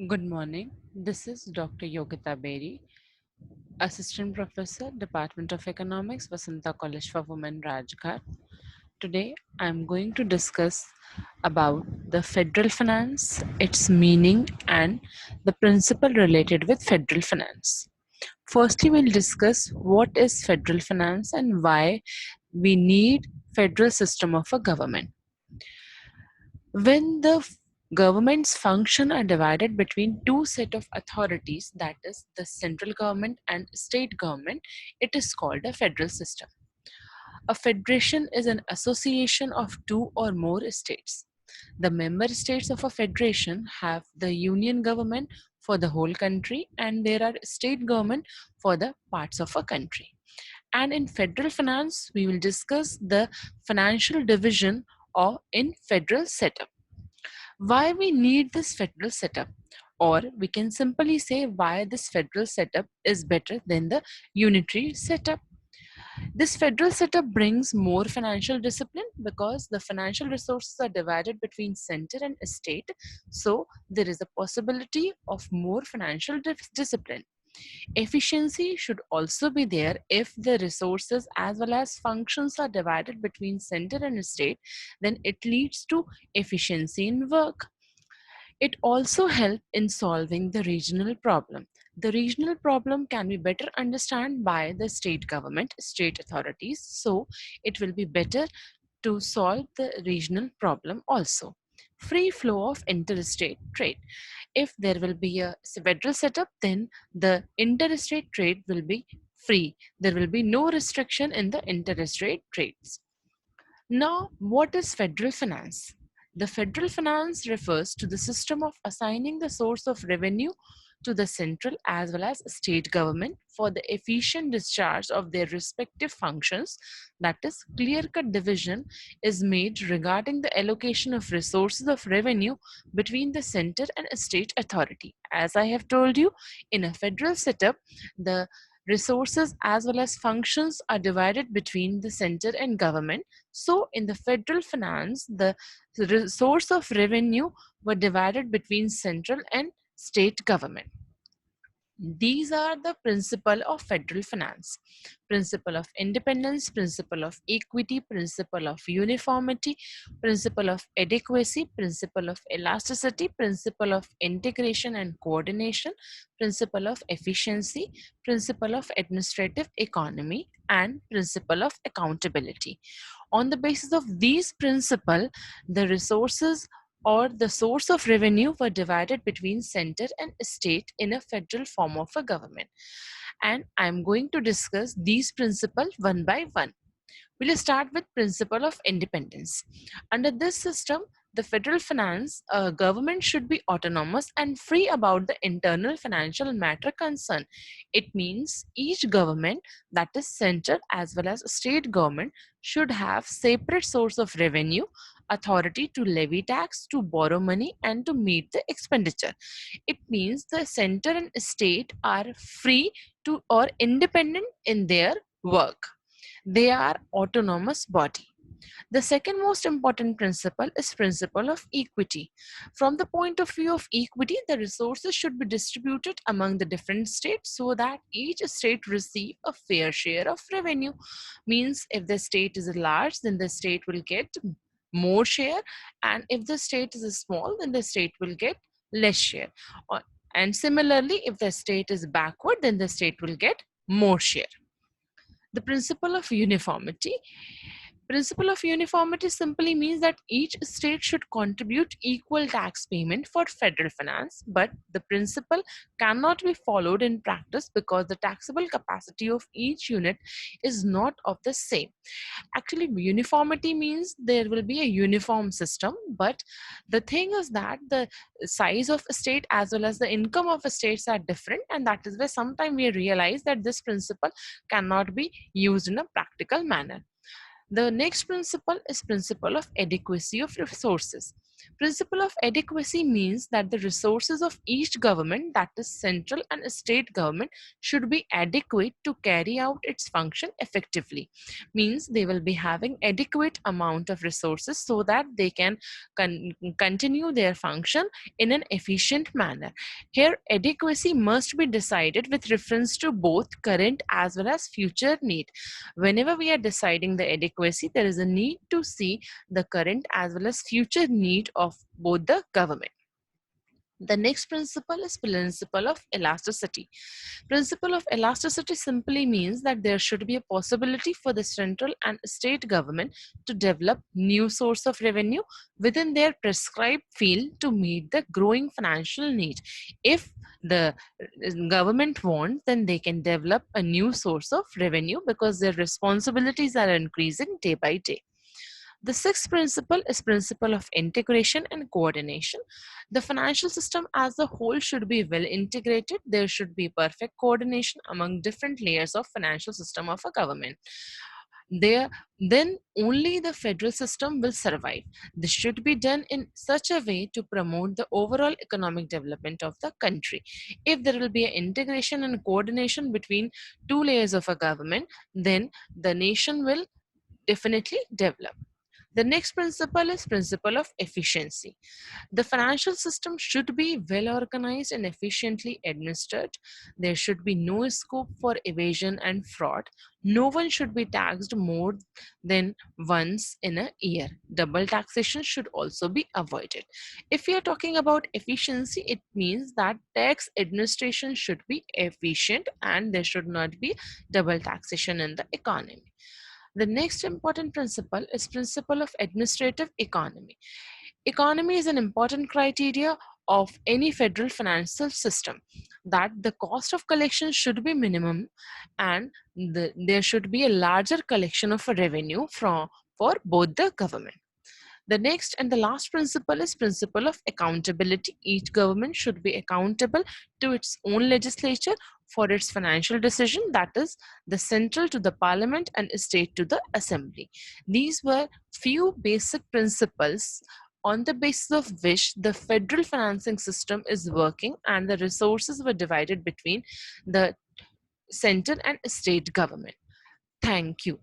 Good morning. This is Dr. Yogita Beri, Assistant Professor, Department of Economics, Vasanta College for Women, Rajghat. Today, I'm going to discuss about the federal finance, its meaning, and the principle related with federal finance. Firstly, we'll discuss what is federal finance and why we need federal system of a government. When the government's function are divided between two set of authorities, that is the central government and state government, it is called a federal system. A federation is an association of two or more states. The member states of a federation have the union government for the whole country, and there are state government for the parts of a country. And in federal finance, we will discuss the financial division or in federal setup. Why we need this federal setup, or we can simply say why this federal setup is better than the unitary setup. This federal setup brings more financial discipline because the financial resources are divided between center and state, so there is a possibility of more financial discipline. Efficiency should also be there if the resources as well as functions are divided between center and state, then it leads to efficiency in work. It also helps in solving the regional problem. The regional problem can be better understood by the state government, state authorities, so it will be better to solve the regional problem also. Free flow of interstate trade. If there will be a federal setup, then the interstate trade will be free. There will be no restriction in the interstate trades. Now, what is federal finance? The federal finance refers to the system of assigning the source of revenue to the central as well as state government for the efficient discharge of their respective functions. That is, clear cut division is made regarding the allocation of resources of revenue between the center and state authority. As I have told you, in a federal setup, the resources as well as functions are divided between the center and government. So, in the federal finance, the source of revenue were divided between central and state government. These are the principle of federal finance: principle of independence, principle of equity, principle of uniformity, principle of adequacy, principle of elasticity, principle of integration and coordination, principle of efficiency, principle of administrative economy, and principle of accountability. On the basis of these principles, the resources or the source of revenue were divided between center and state in a federal form of a government. And I'm going to discuss these principles one by one. We'll start with principle of independence. Under this system, the federal finance government should be autonomous and free about the internal financial matter concern. It means each government, that is central as well as state government, should have separate source of revenue, authority to levy tax, to borrow money, and to meet the expenditure. It means the center and state are free to or independent in their work. They are autonomous body. The second most important principle is principle of equity. From the point of view of equity, the resources should be distributed among the different states so that each state receive a fair share of revenue. Means if the state is large, then the state will get more share, and if the state is small, then the state will get less share. And similarly, if the state is backward, then the state will get more share. The principle of uniformity. Principle of uniformity simply means that each state should contribute equal tax payment for federal finance, but the principle cannot be followed in practice because the taxable capacity of each unit is not of the same. Actually, uniformity means there will be a uniform system, but the thing is that the size of a state as well as the income of a states are different, and that is where sometimes we realize that this principle cannot be used in a practical manner. The next principle is principle of adequacy of resources. Principle of adequacy means that the resources of each government, that is central and state government, should be adequate to carry out its function effectively. Means they will be having adequate amount of resources so that they can continue their function in an efficient manner. Here, adequacy must be decided with reference to both current as well as future need. Whenever we are deciding the adequacy, there is a need to see the current as well as future need of both the government. The next principle is principle of elasticity. Principle of elasticity simply means that there should be a possibility for the central and state government to develop new source of revenue within their prescribed field to meet the growing financial need. If the government wants, then they can develop a new source of revenue because their responsibilities are increasing day by day. The sixth principle is principle of integration and coordination. The financial system as a whole should be well integrated. There should be perfect coordination among different layers of financial system of a government. There, then only the federal system will survive. This should be done in such a way to promote the overall economic development of the country. If there will be an integration and coordination between two layers of a government, then the nation will definitely develop. The next principle is principle of efficiency. The financial system should be well organized and efficiently administered. There should be no scope for evasion and fraud. No one should be taxed more than once in a year. Double taxation should also be avoided. If we are talking about efficiency, it means that tax administration should be efficient and there should not be double taxation in the economy. The next important principle is principle of administrative economy. Economy is an important criteria of any federal financial system, that the cost of collection should be minimum and there should be a larger collection of revenue for both the government. The next and the last principle is principle of accountability. Each government should be accountable to its own legislature for its financial decision, that is the central to the parliament and state to the assembly. These were few basic principles on the basis of which the federal financing system is working and the resources were divided between the central and state government. Thank you.